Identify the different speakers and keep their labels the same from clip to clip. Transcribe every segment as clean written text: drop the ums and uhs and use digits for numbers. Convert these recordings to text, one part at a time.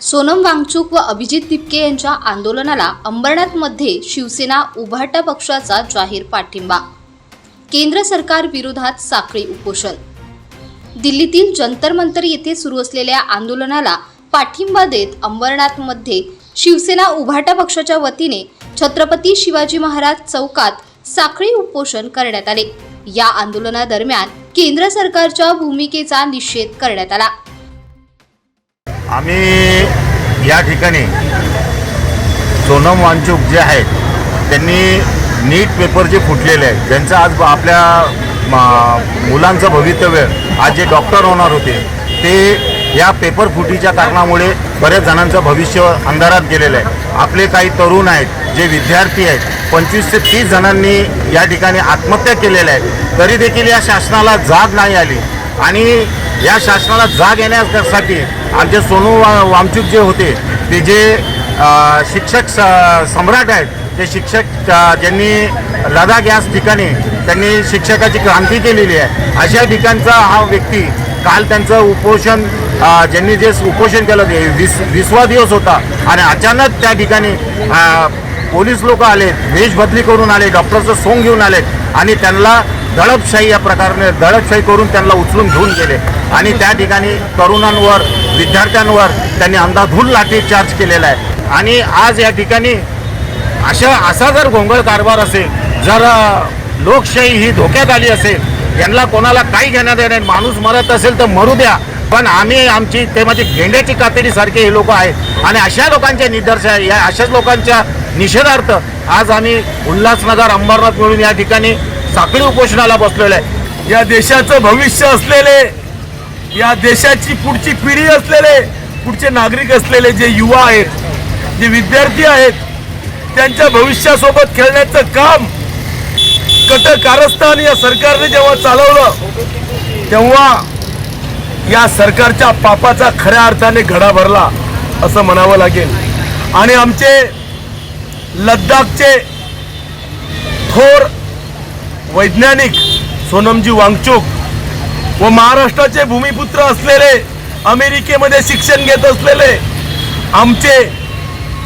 Speaker 1: सोनम वांगचुक व अभिजित दिपके यांच्या आंदोलनाला अंबरनाथमध्ये शिवसेना उभाटा पक्षाचा जाहीर पाठिंबा। केंद्र सरकार विरोधात साखळी उपोषण। दिल्लीतील जंतर मंतर येथे सुरू असलेल्या आंदोलनाला पाठिंबा देत अंबरनाथमध्ये शिवसेना उभाटा पक्षाच्या वतीने छत्रपती शिवाजी महाराज चौकात साखळी उपोषण करण्यात आले। या आंदोलनादरम्यान केंद्र सरकारच्या भूमिकेचा निषेध करण्यात आला।
Speaker 2: आम्ही या ठिकाणी सोनम वांगचुक जे आहेत त्यांनी नीट पेपर जे फुटलेले आहेत, ज्यांचं आज आपल्या मुलांचं भवितव्य आज जे डॉक्टर होणार होते ते या पेपर फुटीच्या कारणामुळे बऱ्याच जणांचं भविष्य अंधारात गेलेलं आहे। आपले काही तरुण आहेत जे विद्यार्थी आहेत, 25 ते 30 जणांनी या ठिकाणी आत्महत्या केलेल्या आहेत, तरी देखील या शासनाला जाग नाही आली। आणि या शासनाला जाग येण्यासाठी आमचे सोनू वांगचुक जे होते ते जे शिक्षक सम्राट आहेत, ते शिक्षक ज्यांनी लडाख या ठिकाणी त्यांनी शिक्षकाची क्रांती केलेली आहे, अशा ठिकाणचा हा व्यक्ती काल त्यांचं उपोषण ज्यांनी जे उपोषण केलं ते 20वा दिवस होता आणि अचानक त्या ठिकाणी पोलीस लोक आले, वेश बदली करून आले, डॉक्टरचं सोंग घेऊन आले आणि त्यांना दडपशाही या प्रकारे दडपशाही करून त्यांना उचलून घेऊन गेले आणि त्या ठिकाणी तरुणांवर विद्यार्थ्यांवर त्यांनी अंधाधुंद लाठीचार्ज केलेला आहे। आणि आज या ठिकाणी असा जर गोंगळ कारभार असेल, जर लोकशाही ही धोक्यात आली असेल, यांना कोणाला काही घेण्यात येणार, माणूस मरत असेल तर मरू द्या, पण आम्ही आमची ते म्हणजे गेंड्याची कातडीसारखे हे लोक आहेत आणि अशा लोकांच्या निदर्शन या अशाच लोकांच्या निषेधार्थ आज आम्ही उल्हासनगर अंबरनाथ मिळून या ठिकाणी साखळी उपोषणाला बसलेलं आहे।
Speaker 3: या देशाचं भविष्य असलेले, या देशाची पुढची पिढी असलेले, पुढचे नागरिक असलेले जे युवा आहेत, जे विद्यार्थी आहेत, त्यांच्या भविष्यासोबत खेळण्याचं काम कारस्थान या सरकारने जेव्हा चालवलं तेव्हा या सरकारच्या पापाचा खऱ्या अर्थाने घडा भरला असं म्हणावं लागेल। आणि आमचे लद्दाखचे थोर वैज्ञानिक सोनमजी वांगचुक व महाराष्ट्राचे भूमिपुत्र असलेले, अमेरिकेमध्ये शिक्षण घेत असलेले आमचे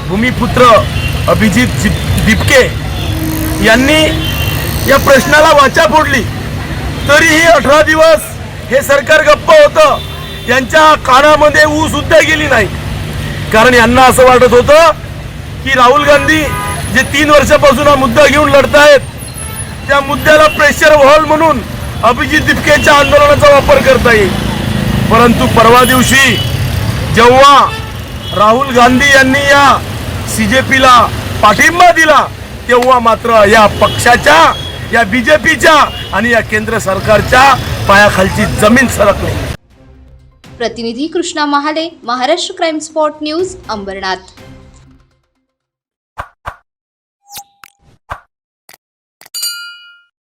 Speaker 3: भूमिपुत्र अभिजित दिपके यांनी या प्रश्नाला वाचा फोडली, तरीही 18 दिवस हे सरकार गप्प होतं। यांच्या कानामध्ये ऊ सुद्धा गेली नाही, कारण यांना असं वाटत होतं की राहुल गांधी जे 3 वर्षापासून हा मुद्दा घेऊन लढतायत, त्या मुद्द्याला प्रेशर व्हाल म्हणून अभिजित दिपकेच्या आंदोलनाचा वापर करता येईल। परंतु परवा दिवशी जेव्हा राहुल गांधी यांनी या CJPला पाठिंबा दिला, तेव्हा मात्र या पक्षाच्या, या BJPच्या आणि या केंद्र सरकारच्या पायाखालची जमीन सरकली।
Speaker 1: प्रतिनिधी Krishna Mahale, Maharashtra crime spot news, Ambernath.